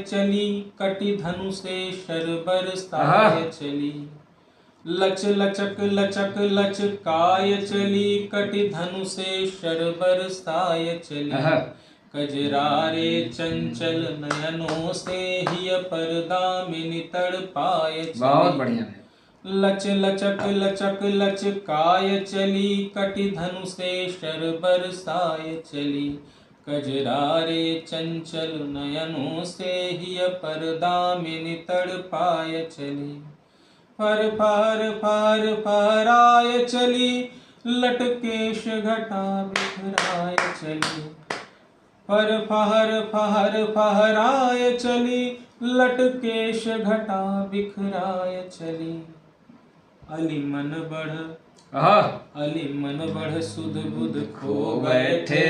चली कटि धनु से शर बरसाए चली। लच लचक लचक लचकाय चली कटि धनु से शर बरसाए चली। कजरारे चंचल नयनों से हिय परदामिनी तड़पाए चली। बहुत बढ़िया है। लच लचक लचक लचकाय चली कटि धनु से शर बरसाए चली। कजरारे चंचल नयनों से हिय परदामिनी तड़पाए चली। फर फर फर फराय चली लटकेश घटा बिखराय चली। फर फहर फहर फहराय चली लटकेश घटा बिखराय चली। अली मन बढ़ सुध बुध खो बैठे।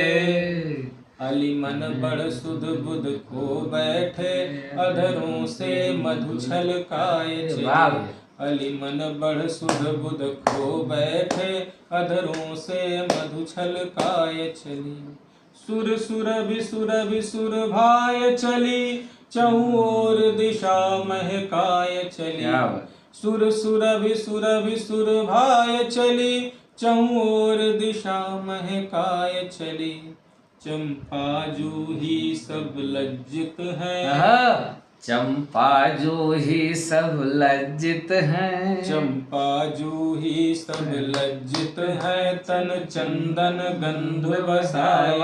अली मन बढ़ सुध बुध खो बैठे अधरों से मधु छलकाए चली। अली मन बढ़ सुध बुध खो बैठे अधरों से मधु छलकाए चली। सुर सुर विसुर भाय चली चहुं ओर दिशा महकाय चली। सुर सुर विसुर भाय चली चहुं ओर दिशा महकाय चली। चंपा जूही सब लज्जित हैं। चंपा जूही सब लज्जित हैं। चंपा जूही सब लज्जित हैं तन चंदन गंध बसाए।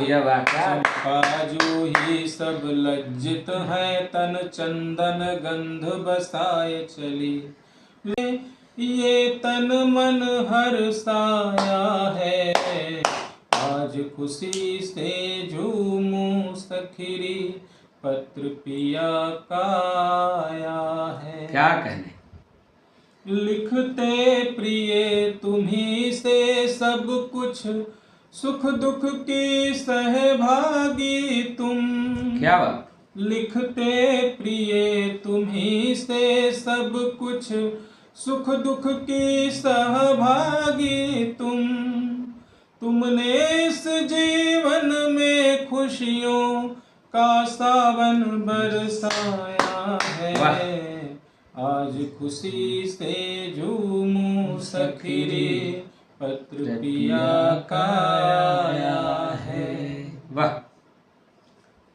चंपा जूही सब लज्जित हैं तन चंदन गंध बसाए चली। ये तन मन हर्षाया है आज खुशी से झूमूं सखिरी पत्र पिया का आया है। क्या कहने। लिखते प्रिय तुम्ही से सब कुछ सुख दुख की सहभागी तुम। क्या बात। लिखते प्रिय तुम्ही से सब कुछ सुख दुख की सहभागी तुम। तुमने इस जीवन में खुशियों का सावन बरसाया है। आज खुशी से झूमूं सखिरे पत्र पिया का आया है। वाह।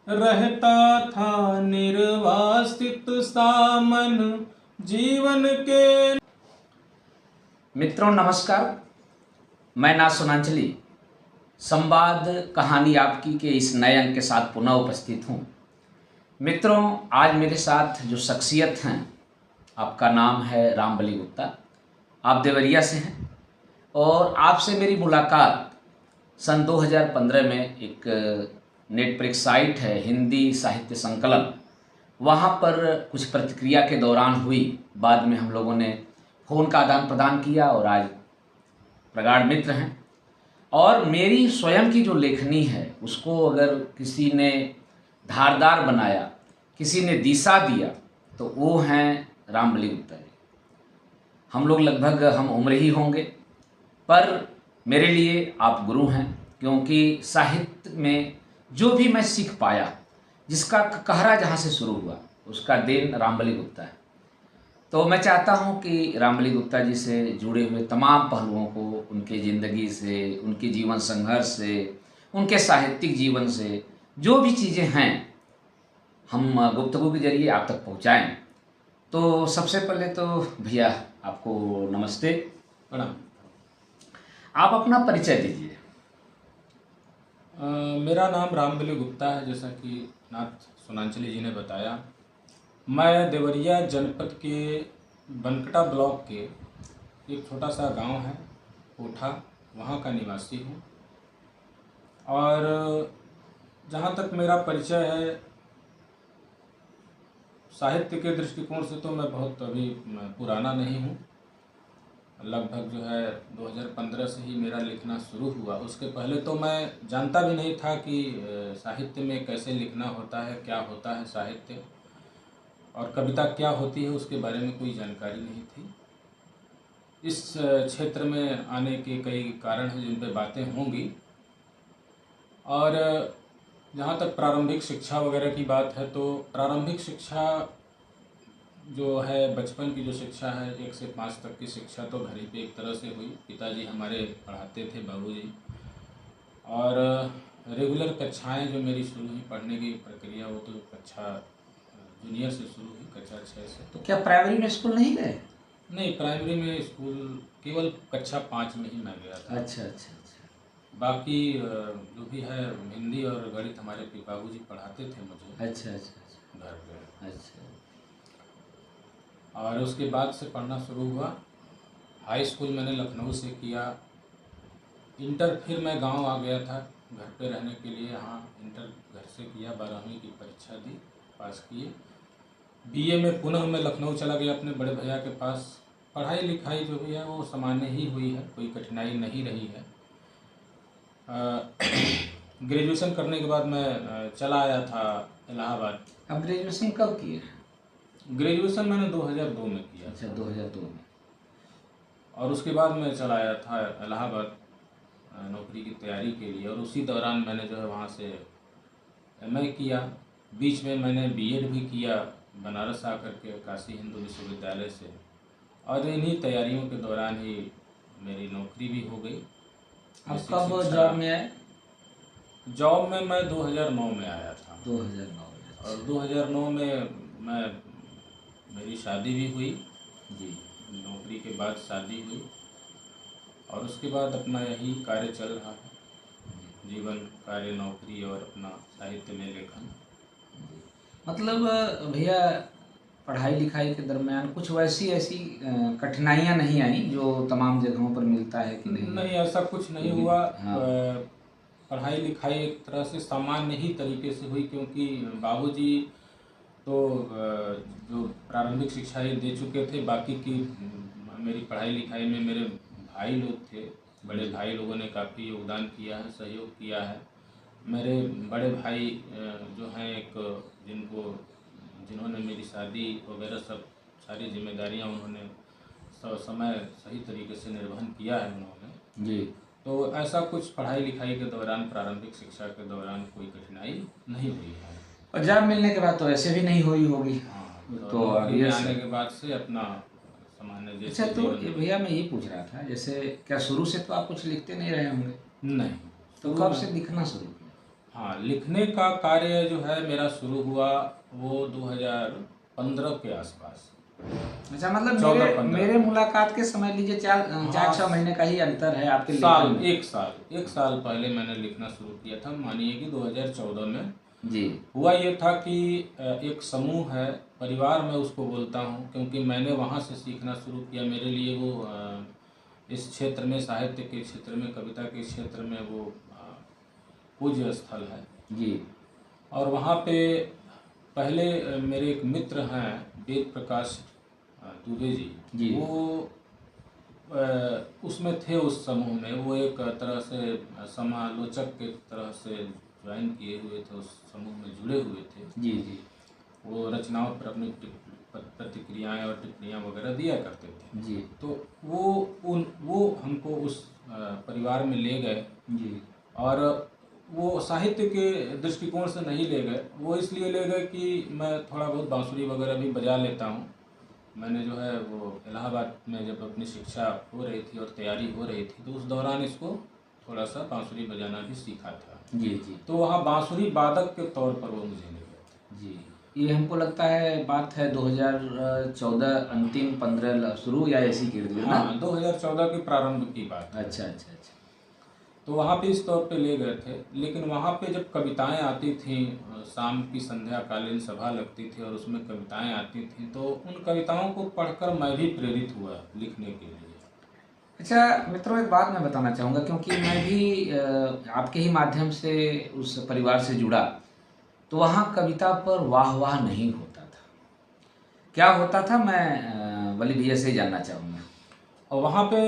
रहता था निर्वासित सामन जीवन के। मित्रों नमस्कार, मैं ना सुनांचली संवाद कहानी आपकी के इस नए अंक के साथ पुनः उपस्थित हूँ। मित्रों आज मेरे साथ जो शख्सियत हैं, आपका नाम है रामबली गुप्ता, आप देवरिया से हैं और आपसे मेरी मुलाकात सन 2015 में एक नेट पर एक साइट है हिंदी साहित्य संकलन, वहाँ पर कुछ प्रतिक्रिया के दौरान हुई। बाद में हम लोगों ने फ़ोन का आदान प्रदान किया और आज प्रगाढ़ मित्र हैं। और मेरी स्वयं की जो लेखनी है उसको अगर किसी ने धारदार बनाया, किसी ने दिशा दिया, तो वो हैं रामबली गुप्ता जी। हम लोग लगभग हम उम्र ही होंगे, पर मेरे लिए आप गुरु हैं, क्योंकि साहित्य में जो भी मैं सीख पाया, जिसका कहरा जहाँ से शुरू हुआ, उसका देन रामबली गुप्ता है। तो मैं चाहता हूँ कि रामबली गुप्ता जी से जुड़े हुए तमाम पहलुओं को, उनके ज़िंदगी से, उनके जीवन संघर्ष से, उनके साहित्यिक जीवन से, जो भी चीज़ें हैं, हम गुफ्तगू के जरिए आप तक पहुँचाएँ। तो सबसे पहले तो भैया आपको नमस्ते, प्रणाम। आप अपना परिचय दीजिए। मेरा नाम रामबली गुप्ता है, जैसा कि नाथ सुनांचली जी ने बताया। मैं देवरिया जनपद के बनकटा ब्लॉक के एक छोटा सा गांव है कोठा, वहाँ का निवासी हूँ। और जहाँ तक मेरा परिचय है साहित्य के दृष्टिकोण से, तो मैं बहुत अभी पुराना नहीं हूँ। लगभग जो है 2015 से ही मेरा लिखना शुरू हुआ। उसके पहले तो मैं जानता भी नहीं था कि साहित्य में कैसे लिखना होता है, क्या होता है साहित्य, और कविता क्या होती है, उसके बारे में कोई जानकारी नहीं थी। इस क्षेत्र में आने के कई कारण हैं जिन पर बातें होंगी। और जहाँ तक प्रारंभिक शिक्षा वगैरह की बात है तो प्रारंभिक शिक्षा जो है बचपन की जो शिक्षा है 1 से 5 तक की शिक्षा तो घर ही पे एक तरह से हुई। पिताजी हमारे पढ़ाते थे, बाबूजी। और रेगुलर कक्षाएं जो मेरी शुरू हुई पढ़ने की प्रक्रिया, वो तो कक्षा जूनियर से शुरू हुई, कक्षा 6 से। तो क्या प्राइमरी में स्कूल नहीं गए? नहीं, प्राइमरी में स्कूल केवल कक्षा 5 में ही मैं गया था। अच्छा अच्छा अच्छा। बाकी जो भी है हिंदी और गणित हमारे बाबूजी पढ़ाते थे मुझे अच्छा अच्छा अच्छा। घर पे। अच्छा और उसके बाद से पढ़ना शुरू हुआ। हाई स्कूल मैंने लखनऊ से किया। इंटर फिर मैं गांव आ गया था घर पे रहने के लिए। यहाँ इंटर घर से किया, 12वीं की परीक्षा दी, पास किए। बीए में पुनः मैं लखनऊ चला गया अपने बड़े भैया के पास। पढ़ाई लिखाई जो भी है वो सामान्य ही हुई है, कोई कठिनाई नहीं रही है। ग्रेजुएशन करने के बाद मैं चला आया था इलाहाबाद। अब ग्रेजुएशन कब किए? ग्रेजुएशन मैंने 2002 में किया। अच्छा, 2002 में। और उसके बाद मैं चला आया था इलाहाबाद नौकरी की तैयारी के लिए। और उसी दौरान मैंने जो है वहाँ से एमए किया। बीच में मैंने बीएड भी किया बनारस आकर के काशी हिंदू विश्वविद्यालय से। और इन्हीं तैयारियों के दौरान ही मेरी नौकरी भी हो गई। अब कब जॉब में आए? जॉब में मैं 2009 में आया था। 2009 में। और 2009 में मेरी शादी भी हुई जी। नौकरी के बाद शादी हुई। और उसके बाद अपना यही कार्य चल रहा है, जीवन कार्य, नौकरी और अपना साहित्य में लेखन। मतलब भैया पढ़ाई लिखाई के दरमियान कुछ वैसी ऐसी कठिनाइयाँ नहीं आई जो तमाम जगहों पर मिलता है कि नहीं? नहीं, ऐसा कुछ नहीं हुआ। हाँ। पढ़ाई लिखाई एक तरह से सामान्य ही तरीके से हुई, क्योंकि बाबूजी तो जो प्रारंभिक शिक्षा ये दे चुके थे। बाकी की मेरी पढ़ाई लिखाई में मेरे भाई लोग थे, बड़े भाई लोगों ने काफ़ी योगदान किया है, सहयोग किया है। मेरे बड़े भाई जो हैं एक, जिन्होंने मेरी शादी वगैरह सब सारी जिम्मेदारियां उन्होंने समय सही तरीके से निर्वहन किया है उन्होंने जी। तो ऐसा कुछ पढ़ाई लिखाई के दौरान, प्रारंभिक शिक्षा के दौरान कोई कठिनाई नहीं हुई है। और जॉब मिलने के बाद तो ऐसे भी नहीं हुई होगी। हाँ, तो नौकरी में आने के बाद से अपना सामान्य जैसे। अच्छा, तो भैया मैं ये पूछ रहा था, जैसे क्या शुरू से तो आप कुछ लिखते नहीं रहे होंगे? नहीं। तो कब से लिखना शुरू किया? हाँ, लिखने का कार्य जो है मेरा शुरू हुआ वो 2015 के आसपास। अच्छा, मतलब मेरे मुलाकात के समझ लीजिए 4-6 महीने का ही अंतर है आपके साल, एक साल पहले मैंने लिखना शुरू किया था। मानिए कि 2014 में जी। हुआ ये था कि एक समूह है, परिवार मैं उसको बोलता हूँ, क्योंकि मैंने वहाँ से सीखना शुरू किया। मेरे लिए वो इस क्षेत्र में, साहित्य के क्षेत्र में, कविता के क्षेत्र में वो पूज्य स्थल है जी। और वहाँ पे पहले मेरे एक मित्र हैं वेद प्रकाश दुबे जी, वो उसमें थे, उस समूह में। वो एक तरह से समालोचक के तरह से ज्वाइन किए हुए थे, उस समूह में जुड़े हुए थे। जी जी। वो रचनाओं पर अपनी प्रतिक्रियाएं और टिप्पणियां वगैरह दिया करते थे जी। तो वो हमको उस परिवार में ले गए जी। और वो साहित्य के दृष्टिकोण से नहीं ले गए। वो इसलिए ले गए कि मैं थोड़ा बहुत बांसुरी वगैरह भी बजा लेता हूँ। मैंने जो है वो इलाहाबाद में जब अपनी शिक्षा हो रही थी और तैयारी हो रही थी तो उस दौरान इसको थोड़ा सा बांसुरी बजाना भी सीखा था। जी जी। तो वहाँ बांसुरी वादक के तौर पर वो मुझे ले गए थे। जी, ये हमको लगता है बात है 2014 अंतिम 15 शुरू या ऐसी की ना? हाँ, 2014 के प्रारंभ की बात। अच्छा अच्छा अच्छा। तो वहाँ पे इस तौर पे ले गए थे। लेकिन वहाँ पे जब कविताएं आती थीं, शाम की संध्याकालीन सभा लगती थी और उसमें कविताएं आती थीं, तो उन कविताओं को पढ़कर मैं भी प्रेरित हुआ लिखने के लिए। अच्छा मित्रों, एक बात मैं बताना चाहूँगा, क्योंकि मैं भी आपके ही माध्यम से उस परिवार से जुड़ा, तो वहाँ कविता पर वाह वाह नहीं होता था। क्या होता था, मैं वली भैया से जानना चाहूँगा। और वहाँ पे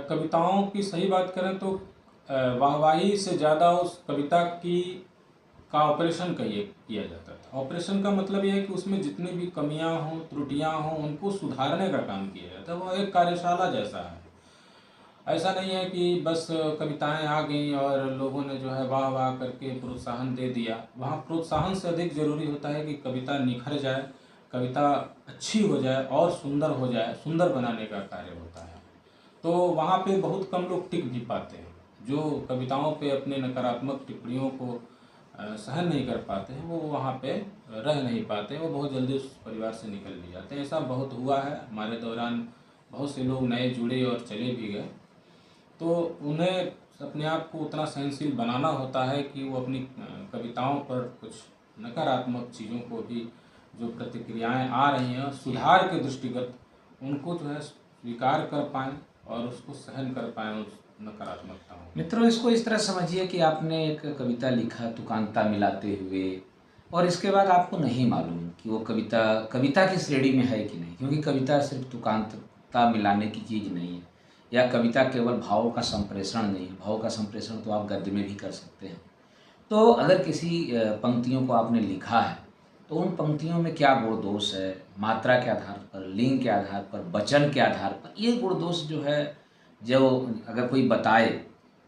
कविताओं की सही बात करें तो वाहवाही से ज़्यादा उस कविता का ऑपरेशन किया जाता था। ऑपरेशन का मतलब यह है कि उसमें जितनी भी कमियां हों, त्रुटियां हों, उनको सुधारने का काम किया जाता है। वो एक कार्यशाला जैसा है। ऐसा नहीं है कि बस कविताएं आ गईं और लोगों ने जो है वाह वाह करके प्रोत्साहन दे दिया। वहाँ प्रोत्साहन से अधिक ज़रूरी होता है कि कविता निखर जाए, कविता अच्छी हो जाए और सुंदर हो जाए, सुंदर बनाने का कार्य होता है। तो वहाँ पे बहुत कम लोग टिक भी पाते हैं। जो कविताओं पे अपने नकारात्मक टिप्पणियों को सहन नहीं कर पाते हैं, वो वहाँ पे रह नहीं पाते, वो बहुत जल्दी उस परिवार से निकल भी जाते हैं। ऐसा बहुत हुआ है हमारे दौरान, बहुत से लोग नए जुड़े और चले भी गए। तो उन्हें अपने आप को उतना सहनशील बनाना होता है कि वो अपनी कविताओं पर कुछ नकारात्मक चीज़ों को भी, जो प्रतिक्रियाएं आ रही हैं सुधार के दृष्टिगत, उनको जो है स्वीकार कर पाएँ और उसको सहन कर पाएँ उस नकारात्मकताओं को। मित्रों, इसको इस तरह समझिए कि आपने एक कविता लिखा तुकांता मिलाते हुए, और इसके बाद आपको नहीं मालूम कि वो कविता कविता की श्रेणी में है कि नहीं, क्योंकि कविता सिर्फ तुकांतता मिलाने की चीज़ नहीं है, या कविता केवल भावों का संप्रेषण नहीं है। भाव का संप्रेषण तो आप गद्य में भी कर सकते हैं। तो अगर किसी पंक्तियों को आपने लिखा है तो उन पंक्तियों में क्या गुण दोष है, मात्रा के आधार पर, लिंग के आधार पर, वचन के आधार पर, ये गुण दोष जो है, जो अगर कोई बताए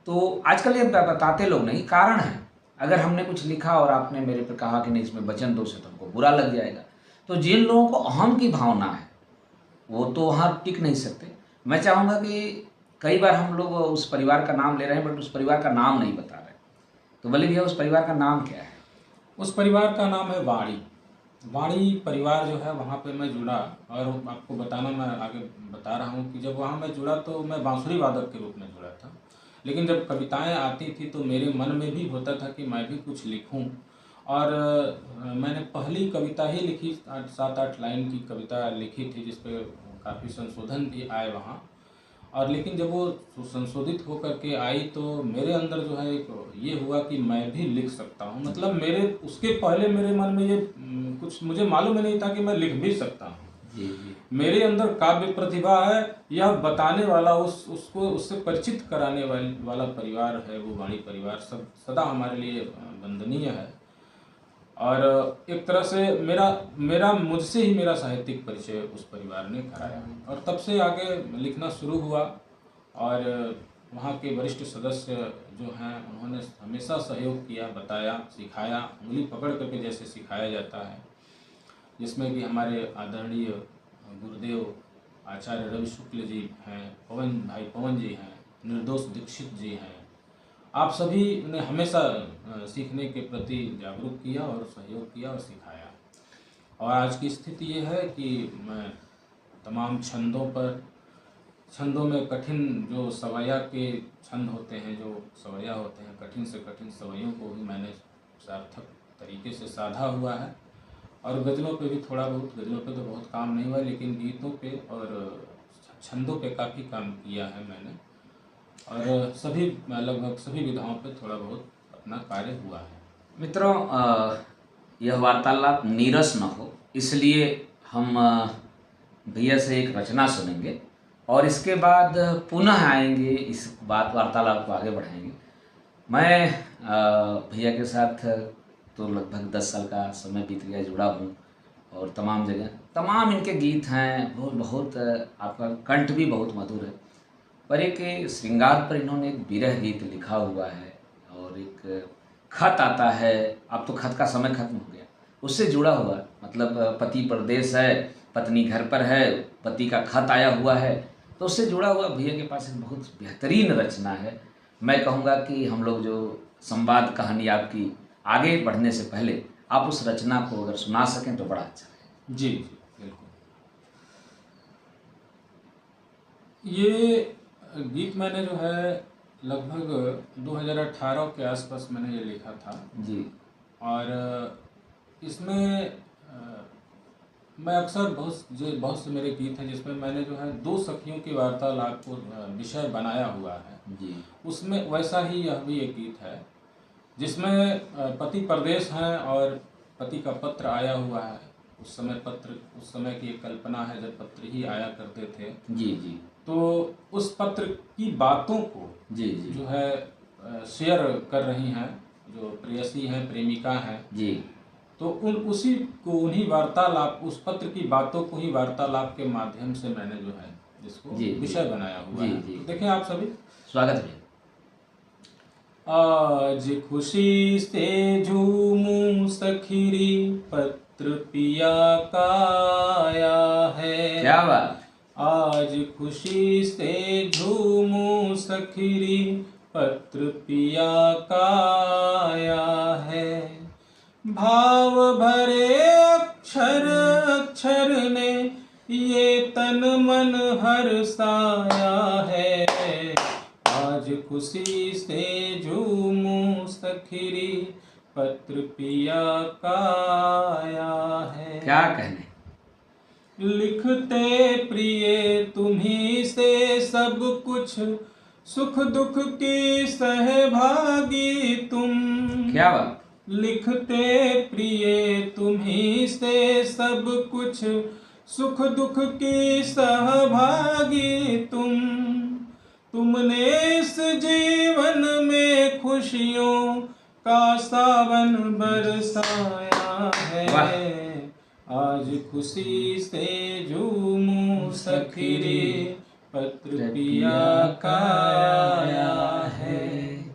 तो आजकल ये बताते लोग नहीं, कारण है। अगर हमने कुछ लिखा और आपने मेरे पे कहा कि नहीं इसमें वचन दोष है, तो हमको बुरा लग जाएगा। तो जिन लोगों को अहम की भावना है वो तो वहाँ टिक नहीं सकते। मैं चाहूँगा कि कई बार हम लोग उस परिवार का नाम ले रहे हैं बट उस परिवार का नाम नहीं बता रहे, तो बोले भैया उस परिवार का नाम क्या है? उस परिवार का नाम है वाणी। वाणी परिवार जो है, वहाँ पे मैं जुड़ा, और आपको बताना, मैं आगे बता रहा हूँ कि जब वहाँ मैं जुड़ा तो मैं बांसुरी वादक के रूप में जुड़ा था। लेकिन जब कविताएं आती थी तो मेरे मन में भी होता था कि मैं भी कुछ लिखूं। और मैंने पहली कविता ही लिखी, 7-8 लाइन की कविता लिखी थी, जिस पे काफ़ी संशोधन भी आए वहाँ। और लेकिन जब वो संशोधित होकर के आई तो मेरे अंदर जो है एक ये हुआ कि मैं भी लिख सकता हूँ। मतलब मेरे उसके पहले मेरे मन में ये कुछ मुझे मालूम ही नहीं था कि मैं लिख भी सकता हूँ। जी जी। मेरे अंदर काव्य प्रतिभा है, यह बताने वाला, उसको उससे परिचित कराने वाला परिवार है वो वाणी परिवार। सब सदा हमारे लिए वंदनीय है। और एक तरह से मेरा मुझसे ही मेरा साहित्यिक परिचय उस परिवार ने कराया, और तब से आगे लिखना शुरू हुआ। और वहाँ के वरिष्ठ सदस्य जो हैं उन्होंने हमेशा सहयोग किया, बताया, सिखाया, उंगली पकड़ करके जैसे सिखाया जाता है, जिसमें कि हमारे आदरणीय गुरुदेव आचार्य रवि शुक्ल जी हैं, पवन जी हैं, निर्दोष दीक्षित जी हैं। आप सभी ने हमेशा सीखने के प्रति जागरूक किया और सहयोग किया और सिखाया। और आज की स्थिति ये है कि मैं तमाम छंदों में कठिन जो सवैया के छंद होते हैं, जो सवैया होते हैं, कठिन से कठिन सवैयों को भी मैंने सार्थक तरीके से साधा हुआ है। और गज़लों पे भी थोड़ा बहुत, गज़लों पे तो बहुत काम नहीं हुआ, लेकिन गीतों पे और छंदों पे काफ़ी काम किया है मैंने। और सभी, लगभग सभी विधाओं पे थोड़ा बहुत अपना कार्य हुआ है। मित्रों, यह वार्तालाप नीरस न हो, इसलिए हम भैया से एक रचना सुनेंगे और इसके बाद पुनः आएंगे, इस वार्तालाप को आगे बढ़ाएंगे। मैं भैया के साथ तो लगभग 10 साल का समय बीत गया, जुड़ा हूँ, और तमाम जगह तमाम इनके गीत हैं। बहुत आपका कंठ भी बहुत मधुर है। पर एक श्रृंगार पर इन्होंने एक विरह गीत लिखा हुआ है, और एक खत आता है। अब तो खत का समय खत्म हो गया, उससे जुड़ा हुआ, मतलब पति परदेश है, पत्नी घर पर है, पति का खत आया हुआ है, तो उससे जुड़ा हुआ भैया के पास एक बहुत बेहतरीन रचना है। मैं कहूँगा कि हम लोग जो संवाद कहानी आपकी आगे बढ़ने से पहले आप उस रचना को अगर सुना सकें तो बड़ा अच्छा है। जी जी बिल्कुल। ये गीत मैंने जो है लगभग 2018 के आसपास मैंने ये लिखा था जी। और इसमें मैं अक्सर बहुत से मेरे गीत हैं जिसमें मैंने जो है दो सखियों की वार्तालाप को विषय बनाया हुआ है जी। उसमें वैसा ही यह भी एक गीत है जिसमें पति परदेश हैं और पति का पत्र आया हुआ है। उस समय की एक कल्पना है जब पत्र ही आया करते थे। जी जी। तो उस पत्र की बातों को जी जी जो है शेयर कर रही हैं, जो प्रेयसी हैं, प्रेमिका हैं जी। तो उसी को, उन्हीं वार्तालाप, उस पत्र की बातों को ही वार्तालाप के माध्यम से मैंने जो है जिसको जी, विषय बनाया हुआ जी, है। जी। तो देखें आप सभी, स्वागत है। आज खुशी से झूमूं सखीरी, पत्र पिया का आया है। क्या बात। आज खुशी से झूमूं सखीरी, पत्र पिया का आया है। भाव भरे अक्षर अक्षर ने ये तन मन हर्षाया है। आज खुशी से झूमूं सखीरी, पत्र पिया का आया है। क्या कहने। लिखते प्रिय तुम्ही से सब कुछ, सुख दुख की सहभागी तुम। क्या बात। लिखते प्रिय तुम्ही से सब कुछ, सुख दुख की सहभागी तुम। तुमने इस जीवन में खुशियों का सावन बरसाया है। आज खुशी से झूमूं सखीरी, पत्र पिया का आया है।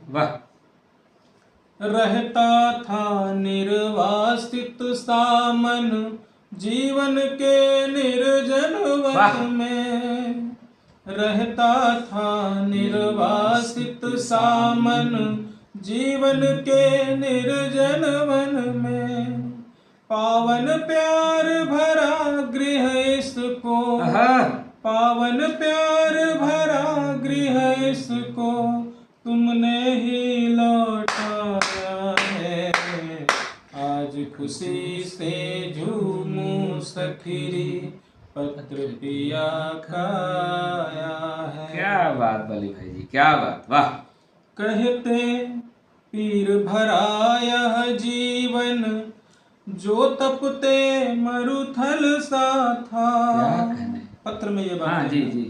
वाह। रहता था निर्वासित सामन, जीवन के निर्जन वन में। रहता था निर्वासित सामन, जीवन के निर्जन वन में। पावन प्यार भरा गृह इसको, पावन प्यार भरा गृह इसको, तुमने ही लौटाया है। आज खुशी से झूमूं सखीरी, पत्र पिया का आया है। क्या बात बली भाई जी, क्या बात। वाह। कहते पीर भरा यह जीवन, जो तपते मरुथल सा था। क्या कहने। पत्र में ये बात हाँ है। जी जी।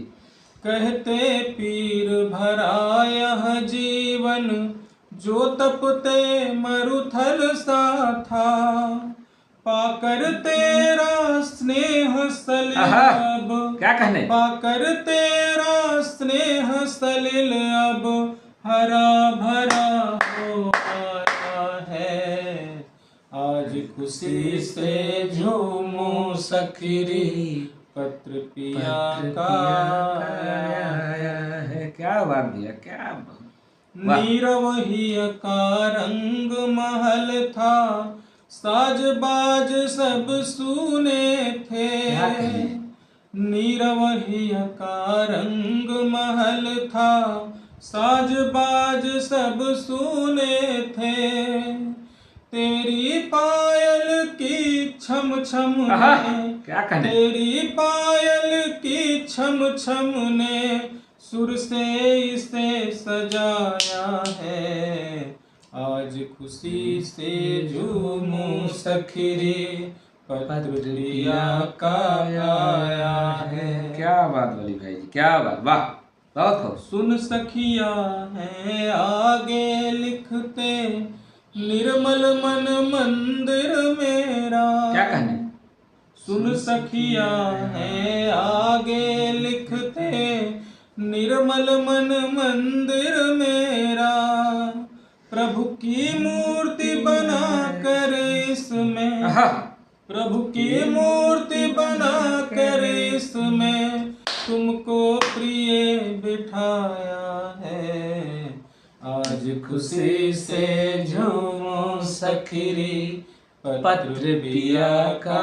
कहते पीर भरा यह जीवन, जो तपते मरुथल सा था। पाकर तेरा स्नेह सलिल अब, क्या कहने। पाकर तेरा स्नेह सलिल अब, हरा भरा हो आया है। आज खुशी से झूमूं सखीरी, पत्र पिया का आया है। क्या बात भैया, क्या। नीरवहिय का रंग महल था, साजबाज सब सूने थे। नीरवहिय का रंग महल था, साजबाज सब सूने थे। तेरी पायल की छम छम ने, क्या कहने। तेरी पायल की छम छम ने, सुर से इसे सजाया है। आज खुशी से झूमूं सखीरी, पत्र पिया का आया है। क्या बात बोली भाई जी, क्या बात। वाह, बहुत खूब। सुन सखिया है आगे लिखते, निर्मल मन मंदिर मेरा। क्या कहने। सुन सखिया है आगे लिखते, निर्मल मन मंदिर मेरा। प्रभु की मूर्ति बना कर इसमें, प्रभु की मूर्ति बना कर इसमें, तुमको प्रिय बिठाया है। आज खुशी से झूमो सखीरी, पत्र पिया का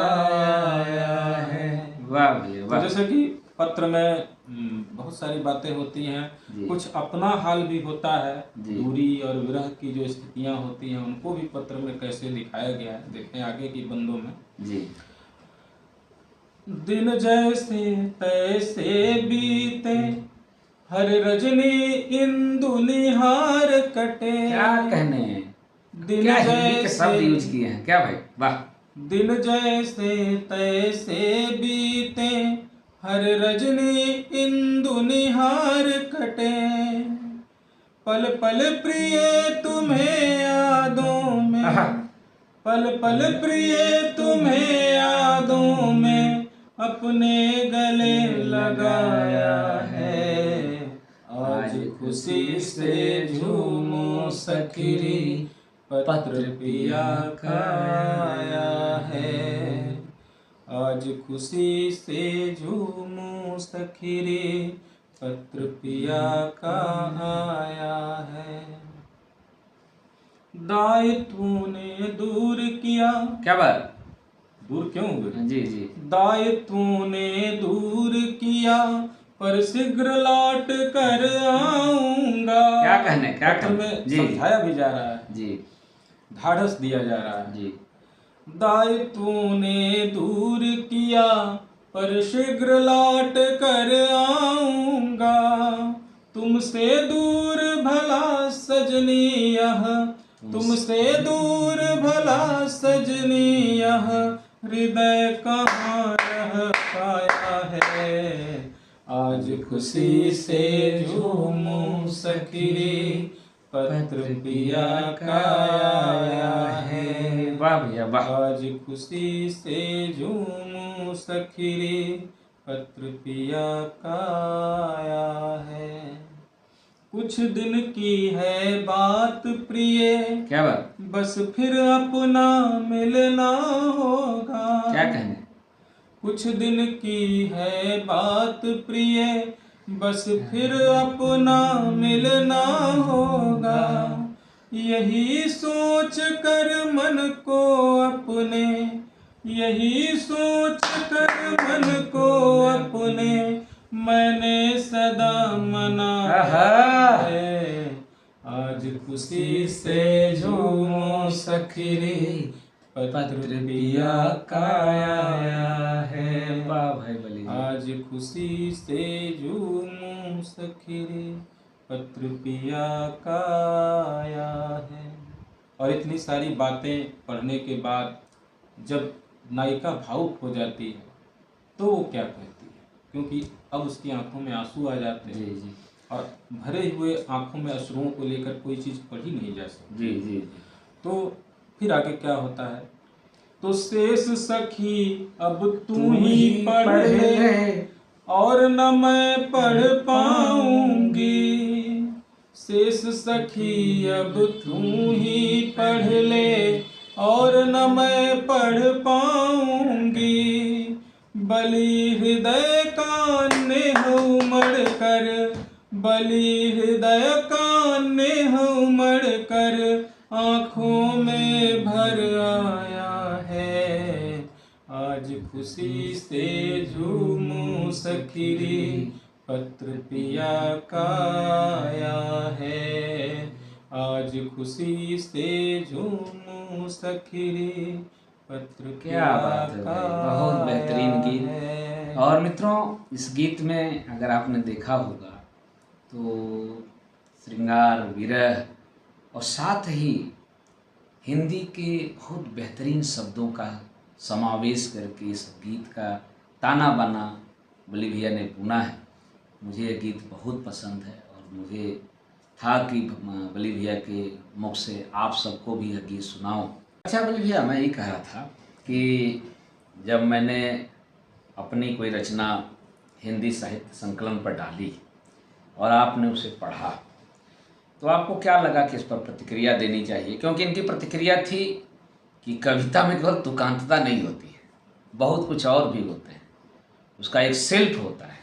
आया है। वाह भैया वाह। तो जैसे कि पत्र में बहुत सारी बातें होती हैं, कुछ अपना हाल भी होता है, दूरी और विरह की जो स्थितियां होती हैं उनको भी पत्र में कैसे दिखाया गया है, देखते हैं आगे की बंदों में जी। दिन जैसे तैसे बीते, हर रजनी इंदु निहार कटे। क्या कहने। दिन क्या हिंदी के शब्द जैसे यूज किए हैं, क्या भाई वाह। दिन जैसे तैसे बीते, हर रजनी इंदु निहार कटे। पल पल प्रिय तुम्हें यादों में, पल पल प्रिय तुम्हें यादों में, अपने गले लगाया है। आज खुशी से झूमो सखीरी, पत्र पिया का आया है। आज खुशी से झूमो सखीरी, पत्र पिया का आया है। दायित्व ने दूर किया। क्या बात, दूर क्यों हुए? जी जी। दायित्व ने दूर किया, पर शीघ्र लौट कर आऊंगा। क्या कहने, क्या पत्र में जी समझाया भी जा रहा है जी, ढाढ़स दिया जा रहा है जी। दायित्व ने दूर किया, पर शीघ्र लौट कर आऊंगा। तुमसे दूर भला सजनी यह, तुमसे दूर भला सजनी यह, हृदय कहाँ रह पाया है। आज खुशी से झूमो सखीरी, पत्र पिया का आया है। वाह भैया वाह। आज खुशी से झूमो सखीरी, पत्र पिया का आया है। कुछ दिन की है बात प्रिय, क्या बात, बस फिर अपना मिलना होगा। क्या कहने, कुछ दिन की है बात प्रिय, बस फिर अपना मिलना होगा। यही सोच कर मन को अपने, यही सोच कर मन को अपने, मैंने सदा मनाया है। आज खुशी से झूमो सखीरी, पत्र पिया का आया है। वाह भाई बली। आज खुशी से झूमो सखीरी, पत्र पिया का आया है। और इतनी सारी बातें पढ़ने के बाद जब नायिका भावुक हो जाती है तो वो क्या कहती है, क्योंकि अब उसकी आंखों में आंसू आ जाते हैं। जी जी, और भरे हुए आंखों में अश्रुओं को लेकर कोई चीज़ पढ़ी नहीं जा सकती। जी जी जी। तो फिर आगे क्या होता है, तो शेष सखी अब तू ही पढ़ ले, और न मैं पढ़ पाऊंगी। शेष सखी अब तू ही पढ़ ले, और न मैं पढ़ पाऊंगी। बलि हृदय कान्हे उमड़ कर, बलि हृदय कान्हे उमड़ कर, आँखों में भर आया है। आज खुशी से झूमो सखीरी, पत्र पिया का आया है। आज खुशी से झूमो सखीरी, पत्र क्या बात है भाई, बहुत बेहतरीन गीत। और मित्रों, इस गीत में अगर आपने देखा होगा तो श्रृंगार, विरह और साथ ही हिंदी के बहुत बेहतरीन शब्दों का समावेश करके इस गीत का ताना बाना बली भैया ने बुना है। मुझे ये गीत बहुत पसंद है और मुझे था कि बली भैया के मुख से आप सबको भी यह गीत सुनाऊं। अच्छा बली भैया, मैं ये कह रहा था कि जब मैंने अपनी कोई रचना हिंदी साहित्य संकलन पर डाली और आपने उसे पढ़ा, तो आपको क्या लगा कि इस पर प्रतिक्रिया देनी चाहिए? क्योंकि इनकी प्रतिक्रिया थी कि कविता में केवल तुकांतता नहीं होती है, बहुत कुछ और भी होते हैं, उसका एक शिल्प होता है।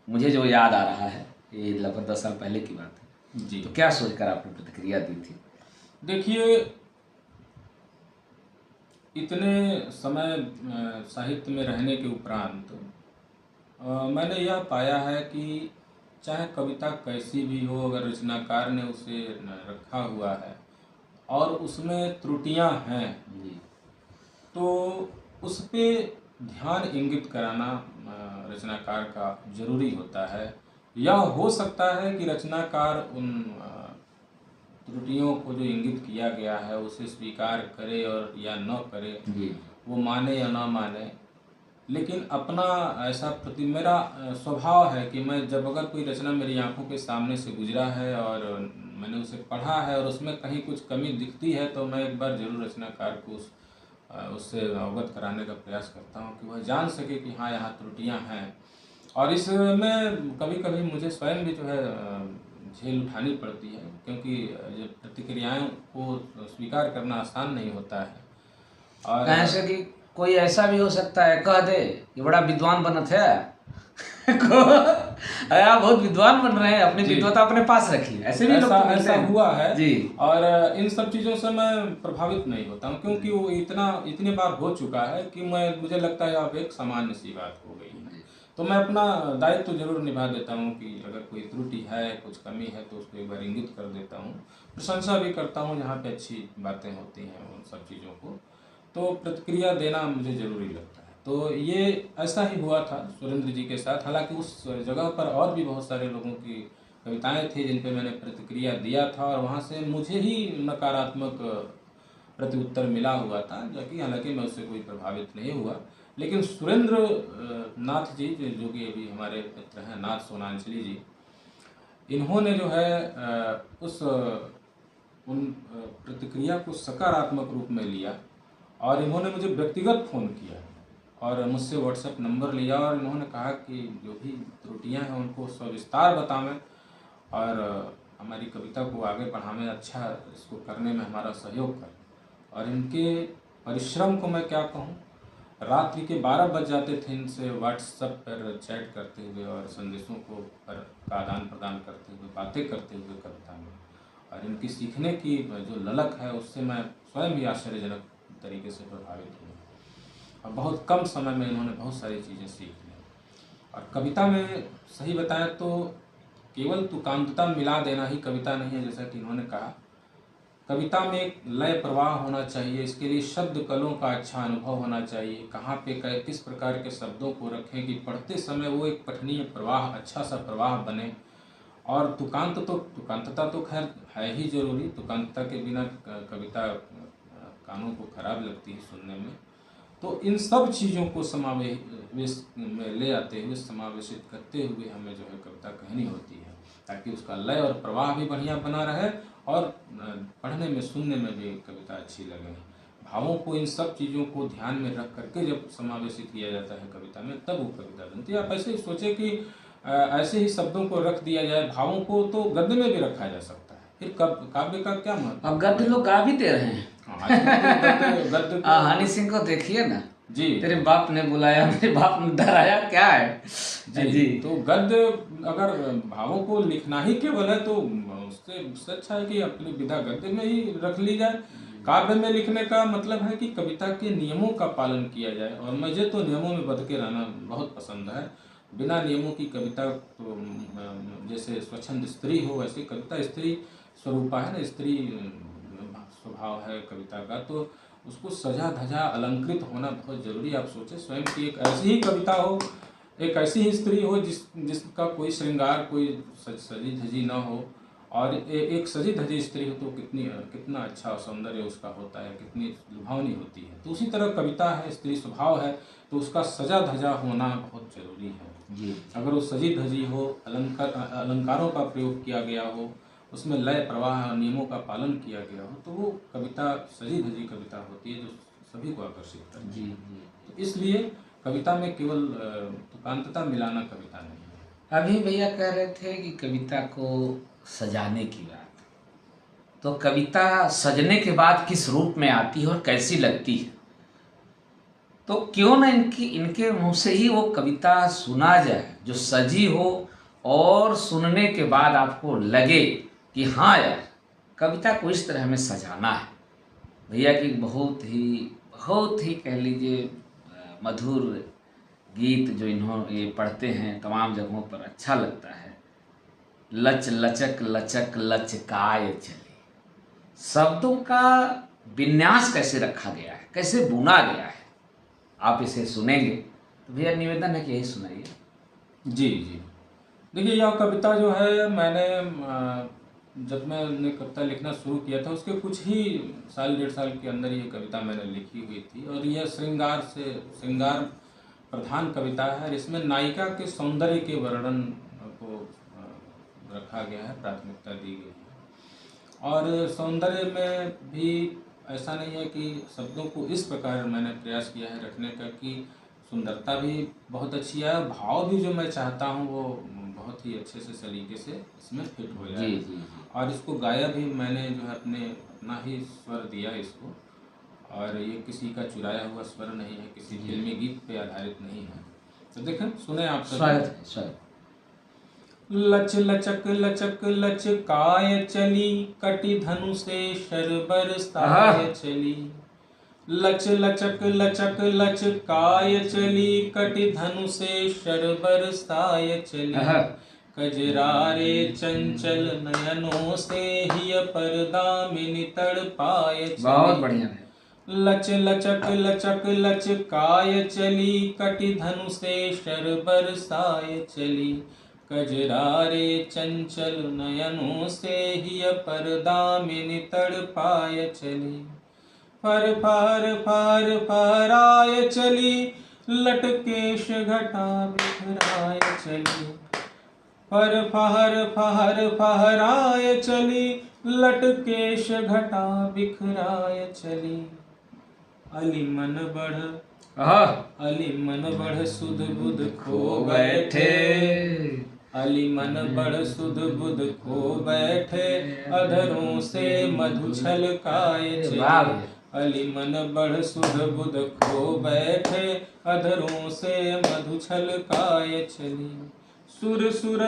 मुझे जो याद आ रहा है, ये लगभग 10 साल पहले की बात है जी। तो क्या सोचकर आपने प्रतिक्रिया दी थी? देखिए, इतने समय साहित्य में रहने के उपरांत मैंने यह पाया है कि चाहे कविता कैसी भी हो, अगर रचनाकार ने उसे रखा हुआ है और उसमें त्रुटियां हैं जी, तो उस पर ध्यान इंगित कराना रचनाकार का जरूरी होता है। यह हो सकता है कि रचनाकार उन त्रुटियों को जो इंगित किया गया है उसे स्वीकार करे और या न करे, वो माने या ना माने, लेकिन अपना ऐसा मेरा स्वभाव है कि मैं जब अगर कोई रचना मेरी आंखों के सामने से गुजरा है और मैंने उसे पढ़ा है और उसमें कहीं कुछ कमी दिखती है तो मैं एक बार जरूर रचनाकार को उस उससे अवगत कराने का प्रयास करता हूँ कि वह जान सके कि हाँ, यहाँ त्रुटियाँ हैं। और इसमें कभी कभी मुझे स्वयं भी जो है झेल उठानी पड़ती है, क्योंकि ये प्रतिक्रियाओं को स्वीकार करना आसान नहीं होता है। और कहें से कि कोई ऐसा भी हो सकता है कह दे ये बड़ा विद्वान बनत है को अरे आप बहुत विद्वान बन रहे हैं, अपनी जी, विद्वता अपने पास रखिए, ऐसे भी लोग ऐसा तो मिलते ऐसा हैं हुआ है। जी। और इन सब चीज़ों से मैं प्रभावित नहीं होता हूँ, क्योंकि वो इतने बार हो चुका है कि मुझे लगता है अब एक सामान्य सी बात हो गई है। तो मैं अपना दायित्व तो जरूर निभा देता हूँ कि अगर कोई त्रुटि है, कुछ कमी है, तो उसको एक बार इंगित कर देता हूँ। प्रशंसा भी करता हूँ जहाँ पे अच्छी बातें होती हैं उन सब चीज़ों को, तो प्रतिक्रिया देना मुझे ज़रूरी लगता है। तो ये ऐसा ही हुआ था सुरेंद्र जी के साथ। हालांकि उस जगह पर और भी बहुत सारे लोगों की कविताएं थी जिन पे मैंने प्रतिक्रिया दिया था, और वहाँ से मुझे ही नकारात्मक प्रत्युत्तर मिला हुआ था, जो कि हालांकि मैं उससे कोई प्रभावित नहीं हुआ। लेकिन सुरेंद्र नाथ जी, जो कि अभी हमारे मित्र हैं, नाथ सोनांचली जी, इन्होंने जो है उन प्रतिक्रिया को सकारात्मक रूप में लिया, और इन्होंने मुझे व्यक्तिगत फ़ोन किया और मुझसे व्हाट्सएप नंबर लिया, और इन्होंने कहा कि जो भी त्रुटियां हैं उनको सविस्तार बतावें, और हमारी कविता को आगे बढ़ावें, अच्छा इसको करने में हमारा सहयोग करें। और इनके परिश्रम को मैं क्या कहूँ, रात्रि के 12 बज जाते थे इनसे व्हाट्सएप पर चैट करते हुए और संदेशों को का आदान प्रदान करते हुए, बातें करते हुए कविता में। और इनकी सीखने की जो ललक है उससे मैं स्वयं भी आश्चर्यजनक तरीके से प्रभावित हुआ, और बहुत कम समय में इन्होंने बहुत सारी चीज़ें सीख ली। और कविता में सही बताएं तो केवल तुकांतता मिला देना ही कविता नहीं है, जैसा कि इन्होंने कहा। कविता में एक लय प्रवाह होना चाहिए, इसके लिए शब्द कलों का अच्छा अनुभव होना चाहिए, कहाँ पे किस प्रकार के शब्दों को रखें कि पढ़ते समय वो एक पठनीय प्रवाह, अच्छा सा प्रवाह बने। और तुकांतता तो खैर है ही जरूरी, तुकांतता के बिना कविता कानों को खराब लगती है सुनने में। तो इन सब चीज़ों को समावेश में ले आते हुए, समावेशित करते हुए हमें जो है कविता कहनी होती है, ताकि उसका लय और प्रवाह भी बढ़िया बना रहे, और पढ़ने में, सुनने में भी कविता अच्छी लगे। भावों को, इन सब चीज़ों को ध्यान में रख करके जब समावेशित किया जाता है कविता में, तब वो कविता बनती है। आप ऐसे ही सोचे कि ऐसे ही शब्दों को रख दिया जाए, भावों को तो गद्य में भी रखा जा सकता है, फिर काव्य का क्या महत्व। अब गद्य लोग गा भी दे रहे हैं। हाँ, गद्य हनी सिंह को देखिए ना जी, तेरे बाप ने बुलाया, मेरे बाप ने डराया, क्या है जी। तो गद्य अगर भावों को लिखना ही केवल है, तो उससे अच्छा है कि अपनी विधा गद्य में ही रख ली जाए। काव्य में लिखने का मतलब है कि कविता के नियमों का पालन किया जाए, और मुझे तो नियमों में बंध के रहना बहुत पसंद है। बिना नियमों की कविता तो जैसे स्वच्छंद स्त्री हो, वैसे कविता स्त्री स्वरूपा है ना, स्त्री स्वभाव है कविता का, तो उसको सजा धजा अलंकृत होना बहुत जरूरी। आप सोचें स्वयं की एक ऐसी ही कविता हो, एक ऐसी ही स्त्री हो जिसका कोई श्रृंगार, कोई सजी धजी ना हो, और एक सजी धजी स्त्री हो तो कितना अच्छा सौंदर्य उसका होता है, कितनी लुभावनी होती है। तो उसी तरह कविता है, स्त्री स्वभाव है, तो उसका सजा धजा होना बहुत जरूरी है जी। अगर वो सजी धजी हो, अलंकारों का प्रयोग किया गया हो, उसमें लय प्रवाह नियमों का पालन किया गया हो, तो वो कविता सजी धजी कविता होती है, जो सभी को आकर्षित करती है। जी। तो इसलिए कविता में केवल तुकांतता मिलाना कविता नहीं है। अभी भैया कह रहे थे कि कविता को सजाने की बात, तो कविता सजने के बाद किस रूप में आती है और कैसी लगती है, तो क्यों ना इनके मुंह से ही वो कविता सुना जाए जो सजी हो, और सुनने के बाद आपको लगे कि हाँ यार कविता को इस तरह हमें सजाना है। भैया की बहुत ही कह लीजिए मधुर गीत जो ये पढ़ते हैं तमाम जगहों पर, अच्छा लगता है। लच लचक लचक लचकाए चले, शब्दों का विन्यास कैसे रखा गया है, कैसे बुना गया है, आप इसे सुनेंगे तो भैया निवेदन है कि यही सुनाइए। जी जी, देखिए यह कविता जो है, मैंने जब मैंने कविता लिखना शुरू किया था उसके कुछ ही साल, 1.5 साल के अंदर ये कविता मैंने लिखी हुई थी, और यह श्रृंगार प्रधान कविता है। इसमें नायिका के सौंदर्य के वर्णन को रखा गया है, प्राथमिकता दी गई है, और सौंदर्य में भी ऐसा नहीं है कि शब्दों को इस प्रकार मैंने प्रयास किया है रखने का कि सुंदरता भी बहुत अच्छी है और भाव भी जो मैं चाहता हूँ वो बहुत ही अच्छे से सलीके से इसमें फिट हो जाए। जी जी जी। और इसको गाया भी मैंने जो है अपना ही स्वर दिया इसको, और ये किसी का चुराया हुआ स्वर नहीं है, किसी फिल्मी गीत पे आधारित नहीं है। तो देखें, सुने आप सब। स्वागत है, स्वागत। लच लचक लचक लचकाय चली, कटि धनु से शर बरसाय चली। लच लचक लचक लचकाय चली, कटि धनु से शर बरसाय चली। कजरारे चंचल नयनों से हिय परदामिनी तड़पाय चली। बहुत बढ़िया है। लच लचक लचक लचकाय चली, कटि धनु से शर बरसाय चली। कजरारे चंचल नयनों से हिय परदामिनी तड़पाय चली। फर फर फर फहराय चली, लटकेश घटा बिखराय चली। फर फहर फहर फहराय चली, लटकेश घटा बिखराय चली। अलिमन बढ़ सुध बुध खो बैठे। अलिमन बढ़ सुध बुध खो बैठे, अधरों से मधु छलकाय चली। अलिमन बढ़ सुध बुध खो बैठे, अधरों से मधु छलकाय चली। सुर सुर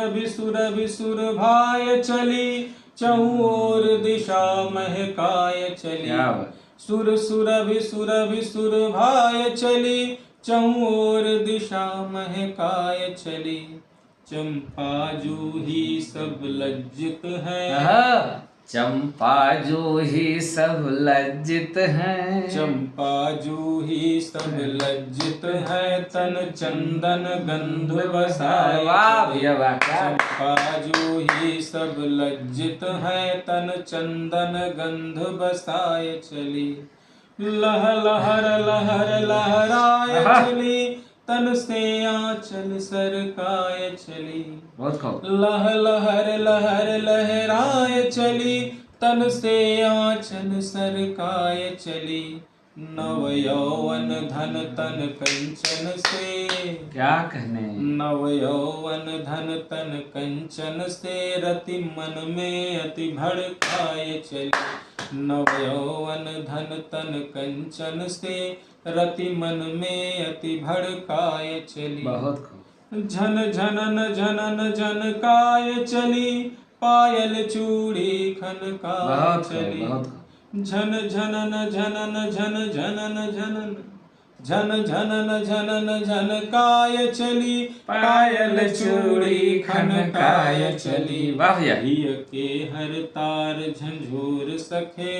भाय चली, चहुं ओर दिशा महकाय चली। सुर सुर भाय चली, चहुं ओर दिशा महकाय चली। चंपा जूही सब लज्जित हैं। चंपा जूही सब लज्जित हैं। चंपा जूही सब लज्जित हैं, तन चंदन गंध बसाए। चंपा जूही सब लज्जित हैं, तन चंदन गंध बसाए चली। लह लहर लहर लहराए चली, तन से आंचल सरकाए चली। लह लहर लहर लहराए चली, तन से आंचल सरकाए चली। नव यौवन धन तन कंचन से। क्या कहने। नव यौवन धन तन कंचन से, रति मन में अति भड़काए चली। नव यौवन धन तन कंचन से, रति मन में अति भड़काए चली। झन झनन झनन झनकाय चली, पायल चूड़ी खनकाय चली। झन झनन झनन झन झनन झनन झन झनन झनन झनकाय चली, पायल चूड़ी खनकाय चली। हिय के हर तार झंझोर सखे।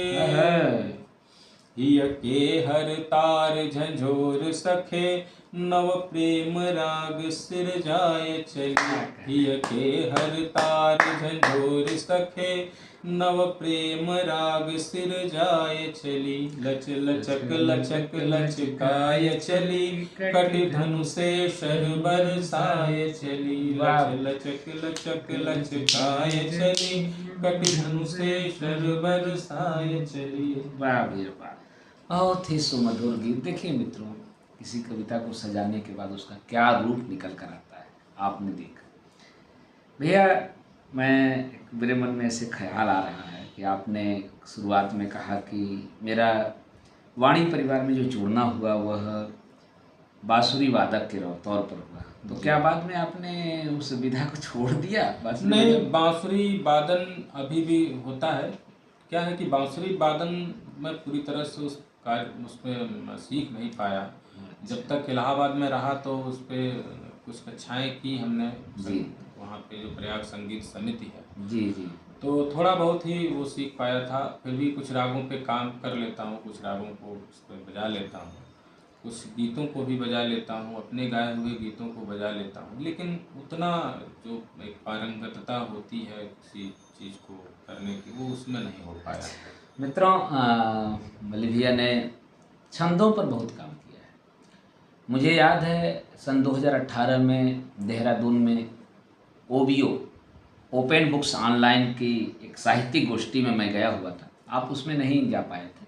हिय के हर तार झंझोर सखे, नव प्रेम राग सिरजाए चली। हिय के हर तार झंझोर सखे, नव प्रेम राग सिरजाए चली। लच लचक लचक लचकाय चली, कटि धनु से शर बरसाए चली। लच लचक लचक लचकाय चली, कटि धनु से शर बरसाए चली। वाह भैया वाह, बहुत ही सुमधुर गीत। देखिए मित्रों, किसी कविता को सजाने के बाद उसका क्या रूप निकल कर आता है, आपने देखा। भैया मेरे मन में ऐसे ख्याल आ रहा है कि आपने शुरुआत में कहा कि मेरा वाणी परिवार में जो जुड़ना हुआ वह बांसुरी वादक के तौर पर हुआ, तो क्या बाद में आपने उस विधा को छोड़ दिया? नहीं, बांसुरी वादन अभी भी होता है। क्या है कि बांसुरी वादन मैं पूरी तरह से उसमें सीख नहीं पाया। जब तक इलाहाबाद में रहा तो उस पर कुछ कक्षाएं की हमने जी। वहाँ पे जो प्रयाग संगीत समिति है जी जी, तो थोड़ा बहुत ही वो सीख पाया था। फिर भी कुछ रागों पे काम कर लेता हूँ, कुछ रागों को उस पर बजा लेता हूँ, कुछ गीतों को भी बजा लेता हूँ, अपने गाए हुए गीतों को बजा लेता हूँ। लेकिन उतना जो एक पारंगतता होती है किसी चीज़ को करने की, वो उसमें नहीं हो पाया। मित्रों, मल्लिक भैया ने छंदों पर बहुत काम किया है। मुझे याद है सन 2018 में देहरादून में OBO ओपन बुक्स ऑनलाइन की एक साहित्यिक गोष्ठी में मैं गया हुआ था। आप उसमें नहीं जा पाए थे।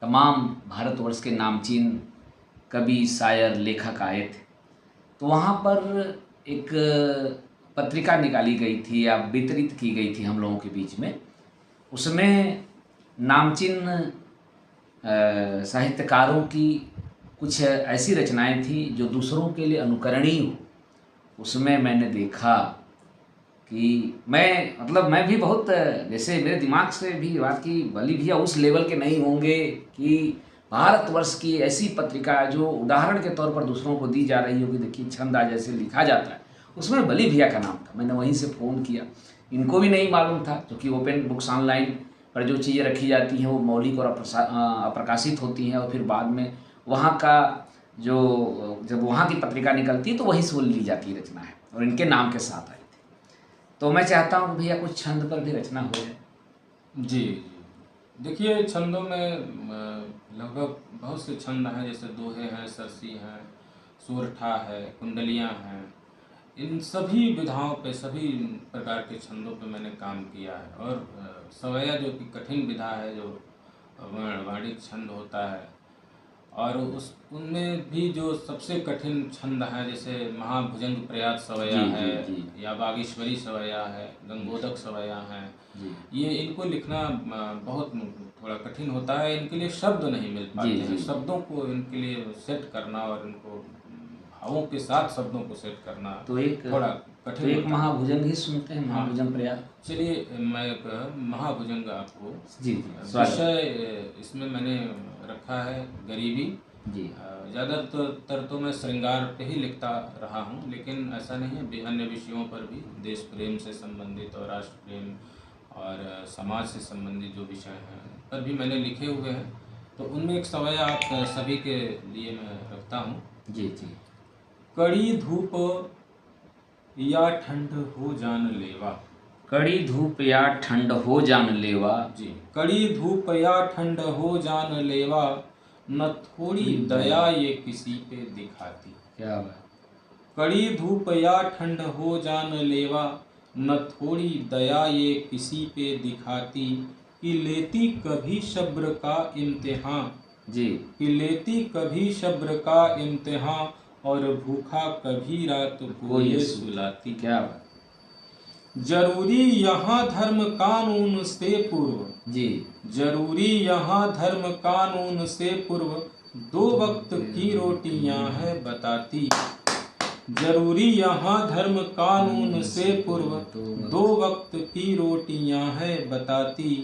तमाम भारतवर्ष के नामचीन कवि, शायर, लेखक आए थे। तो वहाँ पर एक पत्रिका निकाली गई थी या वितरित की गई थी हम लोगों के बीच में। उसमें नामचीन साहित्यकारों की कुछ ऐसी रचनाएं थी जो दूसरों के लिए अनुकरणीय हो। उसमें मैंने देखा कि मैं भी बहुत, जैसे मेरे दिमाग से भी बात की भली भैया उस लेवल के नहीं होंगे कि भारतवर्ष की ऐसी पत्रिका जो उदाहरण के तौर पर दूसरों को दी जा रही हो कि देखिए छंदा जैसे लिखा जाता है, उसमें बली भैया का नाम था। मैंने वहीं से फ़ोन किया, इनको भी नहीं मालूम था क्योंकि ओपन बुक्स ऑनलाइन पर जो चीज़ें रखी जाती हैं वो मौलिक और अप्रकाशित होती हैं, और फिर बाद में वहाँ का जब वहाँ की पत्रिका निकलती है तो वहीं से वो ली जाती रचना है और इनके नाम के साथ आई थी। तो मैं चाहता हूँ कि भैया कुछ छंद पर भी रचना हो जाए। जी। देखिए, छंदों में लगभग बहुत से छंद हैं, जैसे दोहे हैं, सरसी हैं, सोरठा है, कुंडलियाँ हैं। इन सभी विधाओं पे, सभी प्रकार के छंदों पे मैंने काम किया है। और सवैया जो कि कठिन विधा है, जो वाणिक छंद होता है, और उनमें भी जो सबसे कठिन छंद है, जैसे महाभुजंग प्रयात सवैया है, या बागेश्वरी सवैया है, गंगोदक सवैया है, ये इनको लिखना बहुत थोड़ा कठिन होता है। इनके लिए शब्द नहीं मिल पाते हैं। शब्दों को इनके लिए सेट करना और इनको भावों के साथ शब्दों को सेट करना तो थोड़ा कठिन। एक महाभुजंग ही सुनते हैं, महाभुजंग प्रयाग। चलिए, मैं एक महाभुजंग आपको विषय इसमें मैंने रखा है गरीबी। जी। ज़्यादातर तो मैं श्रृंगार पे ही लिखता रहा हूँ, लेकिन ऐसा नहीं है, अन्य विषयों पर भी, देश प्रेम से संबंधित और राष्ट्र प्रेम और समाज से संबंधित जो विषय हैं पर भी मैंने लिखे हुए हैं। तो उनमें एक सवैया आप सभी के लिए मैं रखता हूँ। जी जी। कड़ी धूप या ठंड हो जान लेवा। कड़ी धूप या ठंड हो जान लेवा। जी। कड़ी धूप या ठंड हो जान लेवा, न थोड़ी दया ये किसी पे दिखाती। क्या बात। कड़ी धूप या ठंड हो जान लेवा, न थोड़ी दया ये किसी पे दिखाती। कि लेती कभी सब्र का इम्तिहान। जी। कि लेती कभी सब्र का इम्तिहान, और भूखा कभी रात को ये सुलाती। क्या बात। जरूरी यहाँ धर्म कानून से पूर्व। जी। जरूरी यहाँ धर्म कानून से पूर्व, 2 वक्त की रोटियां है बताती। जरूरी यहाँ धर्म कानून से पूर्व, 2 वक्त की रोटियां है बताती।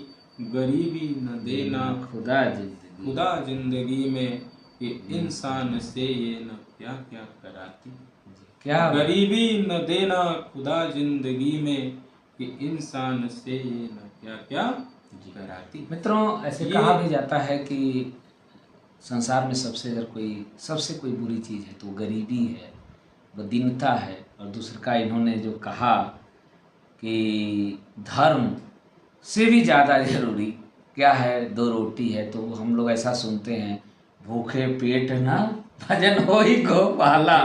गरीबी न देना खुदा जिंदगी में, कि इंसान से ये न क्या क्या कराती। क्या गरीबी न देना खुदा जिंदगी में, कि इंसान से ये न क्या क्या कराती। मित्रों, ऐसे कहा भी जाता है कि संसार में सबसे कोई बुरी चीज़ है तो गरीबी है, वो दीनता है। और दूसरा का इन्होंने जो कहा कि धर्म से भी ज़्यादा जरूरी क्या है, 2 रोटी है। तो हम लोग ऐसा सुनते हैं, भूखे पेट ना भजन हो ही गोपाला।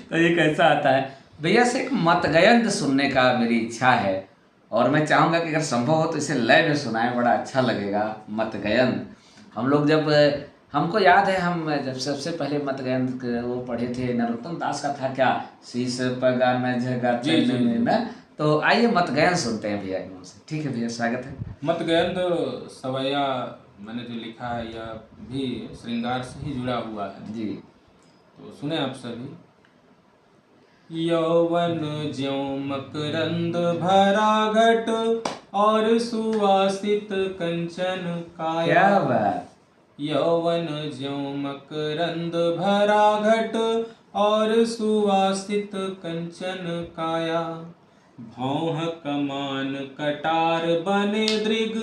तो ये कैसा आता है भैया से एक मतगयंत सुनने का मेरी इच्छा है, और मैं चाहूँगा कि अगर संभव हो तो इसे लय में सुनाएं, बड़ा अच्छा लगेगा। मतगयंत हम लोग जब, हमको याद है हम जब सबसे पहले मतगयंत वो पढ़े थे, नरोत्तम दास का था क्या, शीश पगा न जगह ना। तो आइए मतगयंत सुनते हैं भैया के मुँह से। ठीक है भैया, स्वागत है। मतगयंत सवैया मैंने जो लिखा है यह भी श्रृंगार से ही जुड़ा हुआ है। जी। तो सुने आप सभी। यौवन ज्यों मकरंद भरा घट, और सुवासित कंचन काया। क्या बात। यौवन ज्यों मकरंद भरा घट, और सुवासित कंचन काया। भौह कमान कटार बने दृग,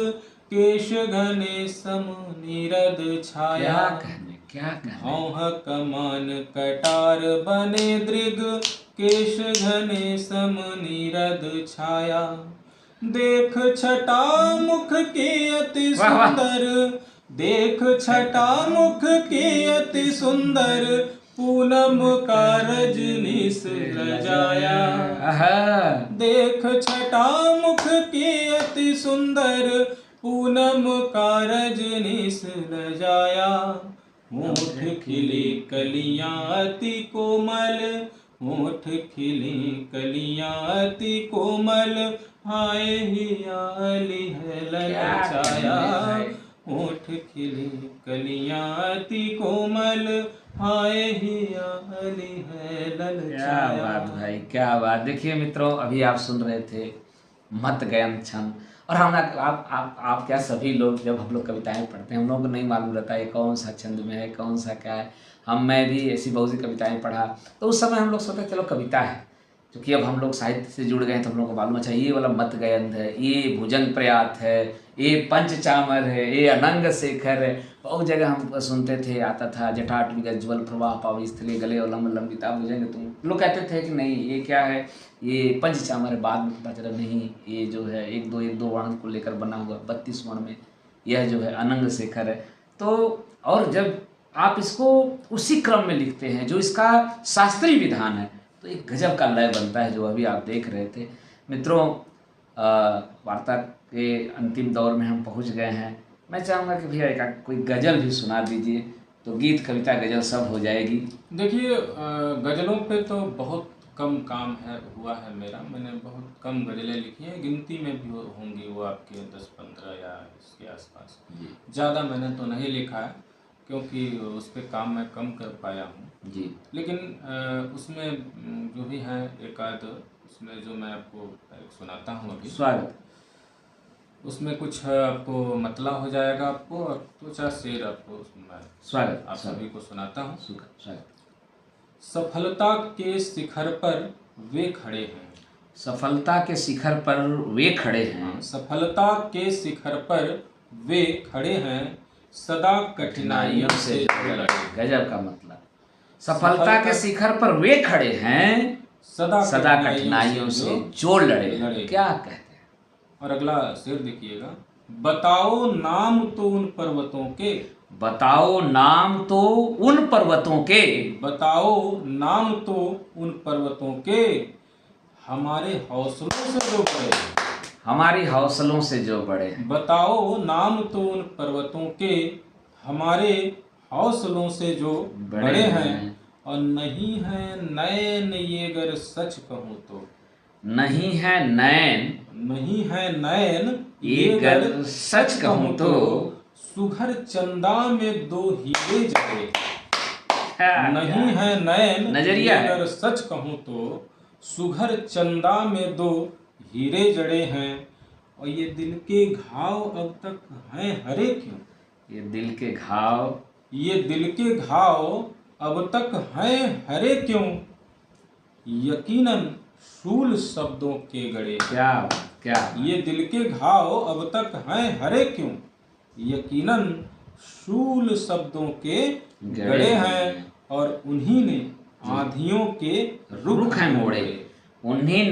केश घने सम नीरद छाया। क्या कहने। भौह कमान कटार बने दृग, केश घने सम नीरद छाया। देख छटा मुख के अति सुंदर, देख छटा मुख के अति सुंदर, पूनम का रजनीश रजाया। देख छटा मुख के अति सुंदर, पूनम का रजनीश लजाया, होठ खिली कलियां अति कोमल, होठ खिली कलियां अति कोमल, हाय हियाली है ललचाया, होठ खिली कलियां अति कोमल, हाय हियाली है ललचाया। क्या बात भाई, क्या बात। देखिए मित्रों, अभी आप सुन रहे थे मत गयन क्षण। और हम आप क्या, सभी लोग जब हम लोग कविताएं पढ़ते हैं, हम लोगों को नहीं मालूम रहता है कौन सा छंद में है, कौन सा क्या है। मैं भी ऐसी बहुत सी कविताएं पढ़ा, तो उस समय हम लोग सोचते चलो कविता है, क्योंकि अब हम लोग साहित्य से जुड़ गए हैं तो हम लोग को मालूम, अच्छा ये वाला मत गयंत है, ये भुजंग प्रयात है, ये पंचचामर है, ये अनंग शेखर है। बहुत जगह हम सुनते थे, आता था जटाट विगज्वल प्रवाह पाव स्थले गले अवलंब लंबिता भुजंग तुम। लोग कहते थे कि नहीं ये क्या है, ये पंचचामर है। बाद में पता चला नहीं, ये जो है एक दो वर्ण को लेकर बना हुआ 32 वर्ण में यह जो है अनंग शेखर है। तो और जब आप इसको उसी क्रम में लिखते हैं जो इसका शास्त्रीय विधान है, तो एक गजब का लय बनता है, जो अभी आप देख रहे थे। मित्रों, वार्ता के अंतिम दौर में हम पहुंच गए हैं। मैं चाहूँगा कि भैया एक कोई गज़ल भी सुना दीजिए, तो गीत कविता गज़ल सब हो जाएगी। देखिए, गज़लों पे तो बहुत कम काम हुआ है मेरा। मैंने बहुत कम गज़लें लिखी हैं, गिनती में भी होंगी वो आपके 10-15 या इसके आसपास। ज़्यादा मैंने तो नहीं लिखा है, क्योंकि उस पर काम मैं कम कर पाया हूँ जी। लेकिन उसमें जो भी है एक आध, उसमें जो मैं आपको सुनाता हूँ अभी। स्वागत। उसमें कुछ आपको मतलब हो जाएगा आपको, और 2-4 शेर आपको मैं स्वागत आप सभी को सुनाता हूँ। स्वागत। सफलता के शिखर पर वे खड़े हैं, सफलता के शिखर पर वे खड़े हैं, सफलता के शिखर पर वे खड़े हैं, सदा कठिनाइयों से लड़े। गजब का मतलब, सफलता के शिखर पर वे खड़े हैं, सदा कठिनाइयों से जो लड़े। क्या कहते हैं। और अगला शेर देखिएगा, बताओ नाम तो उन पर्वतों के, बताओ नाम तो उन पर्वतों के, बताओ नाम तो उन पर्वतों के, हमारे हौसलों से जो बढ़े, हमारी हौसलों से जो बढ़े। बताओ नाम तो उन पर्वतों के, हमारे हौसलों से जो बड़े हैं, और नहीं है नैन ये गर सच कहूँ तो, नहीं है नैन, नहीं है नैन ये गर सच कहूँ तो, सुघर चंदा में 2 हीरे जड़े। नहीं है नैन नजरिया ये गर सच कहूँ तो, सुघर चंदा में 2 हीरे जड़े हैं, और ये दिल के घाव अब तक हैं हरे क्यों, ये दिल के घाव, ये दिल के घाव अब तक हैं हरे क्यों, यकीनन शूल शब्दों के गड़े। क्या ये दिल के घाव अब तक हैं हरे क्यों, यकीनन शूल शब्दों के गड़े हैं, और उन्हीं ने आधियों के रुख हैं मोड़े, उन्हीं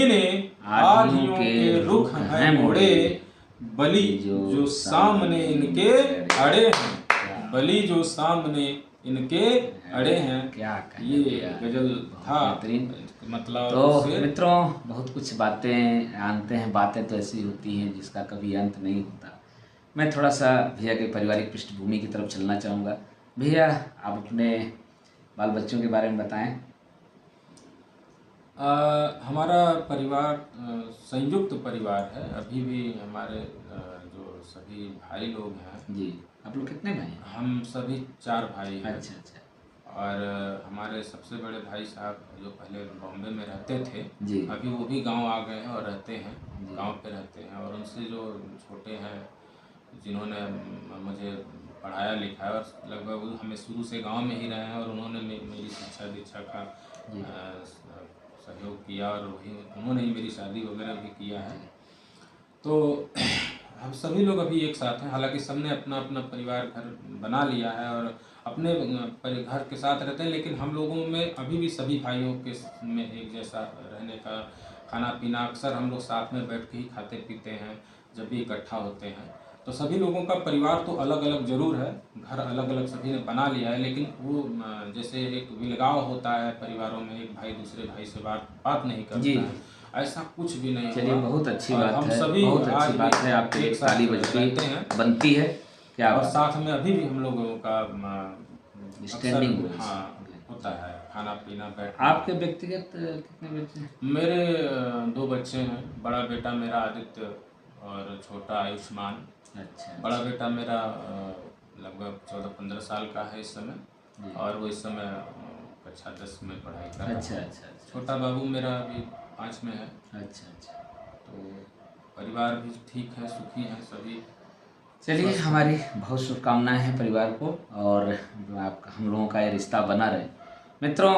ने आधियों के रुख हैं मोड़े, बलि जो सामने इनके अड़े हैं, बलि जो सामने इनके अड़े हैं। क्या ये गजल था, मतलब। तो मित्रों, बहुत कुछ बातें आनते हैं, बातें तो ऐसी होती हैं जिसका कभी अंत नहीं होता। मैं थोड़ा सा भैया के पारिवारिक पृष्ठभूमि की तरफ चलना चाहूँगा। भैया, आप अपने बाल बच्चों के बारे में बताएं। हमारा परिवार संयुक्त परिवार है। अभी भी हमारे जो सभी भाई लोग हैं। जी। आप लोग कितने भाई हैं? हम सभी 4 भाई हैं। अच्छा। और हमारे सबसे बड़े भाई साहब जो पहले बॉम्बे में रहते थे जी, अभी वो भी गांव आ गए हैं और रहते हैं, गांव पे रहते हैं। और उनसे जो छोटे हैं, जिन्होंने मुझे पढ़ाया लिखाया और लगभग हमें शुरू से गांव में ही रहे हैं, और उन्होंने मेरी शिक्षा दीक्षा का सहयोग किया, और वही उन्होंने ही मेरी शादी वगैरह भी किया है। तो हम सभी लोग अभी एक साथ हैं। हालांकि सबने अपना अपना परिवार घर बना लिया है और अपने घर के साथ रहते हैं, लेकिन हम लोगों में अभी भी सभी भाइयों के में एक जैसा रहने का, खाना पीना अक्सर हम लोग साथ में बैठ के ही खाते पीते हैं जब भी इकट्ठा होते हैं। तो सभी लोगों का परिवार तो अलग अलग ज़रूर है, घर अलग अलग सभी ने बना लिया है, लेकिन वो जैसे एक विलगाव होता है परिवारों में, एक भाई दूसरे भाई से बात नहीं करता है, ऐसा कुछ भी नहीं चलिए, हुआ। बहुत अच्छी और बात हम है, सभी बहुत आज अच्छी बात है। आपके एक लिए साथ ताली रहते हैं बनती है। क्या और बात है। साथ में अभी भी हम लोगों का अक्सर स्टैंडिंग हाँ होता है खाना पीना बैठना। आपके व्यक्तिगत कितने बच्चे हैं? मेरे 2 बच्चे हैं। बड़ा बेटा मेरा आदित्य और छोटा आयुष्मान। अच्छा। बड़ा बेटा मेरा लगभग 14-15 साल का है इस समय और वो इस समय कक्षा 10 में पढ़ाई कर रहा अच्छा है। अच्छा अच्छा। छोटा बाबू मेरा अभी 5 में है। अच्छा अच्छा। तो परिवार भी ठीक है, सुखी है सभी। चलिए, हमारी बहुत शुभकामनाएं हैं परिवार को, और आपका हम लोगों का ये रिश्ता बना रहे। मित्रों,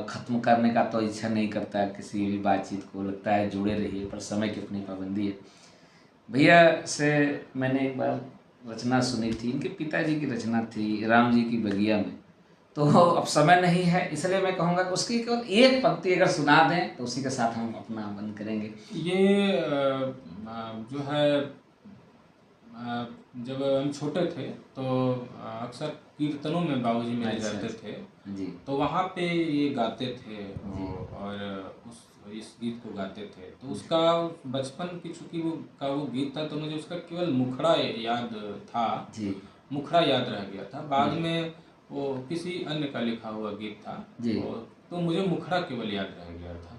ख़त्म करने का तो इच्छा नहीं करता किसी भी बातचीत को, लगता है जुड़े रहिए, पर समय की अपनी पाबंदी है। भैया से मैंने एक बार रचना सुनी थी, इनके पिताजी की रचना थी राम जी की बगिया में। तो अब समय नहीं है, इसलिए मैं कहूँगा कि उसकी केवल एक पंक्ति अगर सुना दें तो उसी के साथ हम अपना बंद करेंगे। ये जो है जब हम छोटे थे तो अक्सर कीर्तनों में बाबूजी मेरे जाते थे जी। तो वहाँ पे ये गाते थे और इस गीत को गाते थे। तो उसका बचपन की चूँकि वो गीत था तो मुझे उसका केवल मुखड़ा याद था जी। मुखड़ा याद रह गया था। बाद में वो किसी अन्य का लिखा हुआ गीत था जी। तो मुझे मुखड़ा केवल याद रह गया था।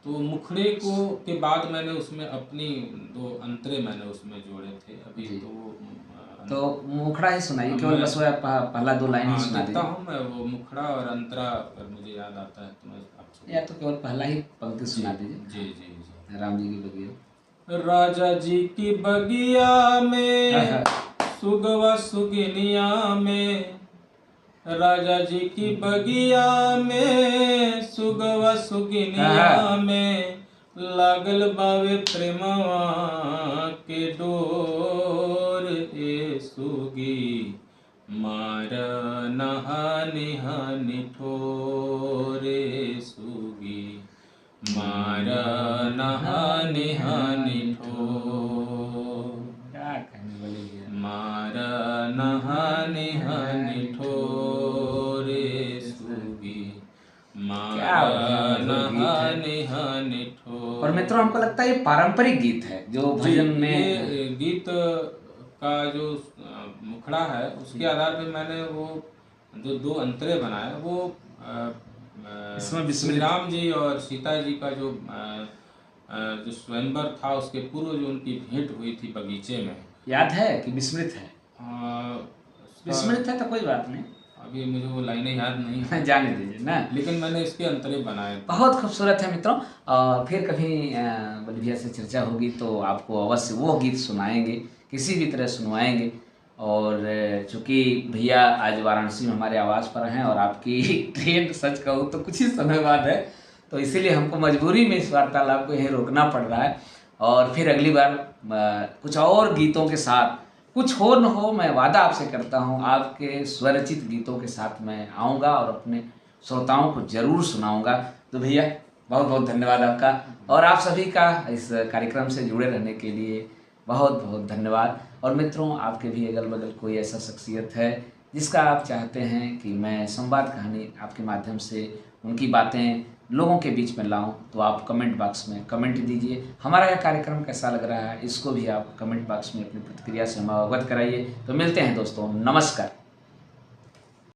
तो मुखड़े को के बाद मैंने उसमें अपनी 2 अंतरे मैंने उसमें जोड़े थे अभी। तो मुखड़ा ही सुनाइए, केवल बस वो पहला 2 लाइन ही सुना देखता दीजिए। हूँ मैं वो मुखड़ा और अंतरा अगर मुझे याद आता है तो मैं आपसे या तो केवल पहला ही पंक्ति सुना दीजिए। जी जी जी। राम जी की बगिया। राजा जी की बगिया में सुगवा सुगिनिया में, राजा जी की बगिया में सुगवा सुगिनिया में, लागल बावे प्रेमवा के डोर ए सुगी, मार नहानि हानि ठोरे सुगी, मार नहानि हानि ठोर, मार नहानि हानि ठोरे सुगी, मार नहानि हानि ठोर। और मित्रों, हमको लगता है ये पारंपरिक गीत है जो भजन में ये गीत का जो मुखड़ा है उसके आधार पे मैंने वो जो 2 अंतरे बनाए वो इसमें श्री राम जी और सीता जी का जो स्वयंवर था उसके पूर्व जो उनकी भेंट हुई थी बगीचे में। याद है कि विस्मृत है? विस्मृत है तो कोई बात नहीं, अभी मुझे वो लाइनें याद नहीं है। जाने दीजिए ना, लेकिन मैंने इसके अंतरे बनाए। बहुत खूबसूरत है मित्रों। और फिर कभी बलि भैया से चर्चा होगी तो आपको अवश्य वो गीत सुनाएंगे, किसी भी तरह सुनवाएंगे। और चूँकि भैया आज वाराणसी में हमारे आवास पर हैं और आपकी ट्रेन सच कहूँ तो कुछ ही समय बाद है, तो इसीलिए हमको मजबूरी में इस वार्तालाप को यहीं रोकना पड़ रहा है। और फिर अगली बार कुछ और गीतों के साथ, कुछ हो न हो, मैं वादा आपसे करता हूँ आपके स्वरचित गीतों के साथ मैं आऊँगा और अपने श्रोताओं को जरूर सुनाऊँगा। तो भैया बहुत बहुत धन्यवाद आपका, और आप सभी का इस कार्यक्रम से जुड़े रहने के लिए बहुत बहुत धन्यवाद। और मित्रों, आपके भी अगल बगल कोई ऐसा शख्सियत है जिसका आप चाहते हैं कि मैं संवाद कहानी आपके माध्यम से उनकी बातें लोगों के बीच में लाऊं, तो आप कमेंट बॉक्स में कमेंट दीजिए। हमारा यह कार्यक्रम कैसा लग रहा है इसको भी आप कमेंट बॉक्स में अपनी प्रतिक्रिया से हमें अवगत कराइए। तो मिलते हैं दोस्तों, नमस्कार।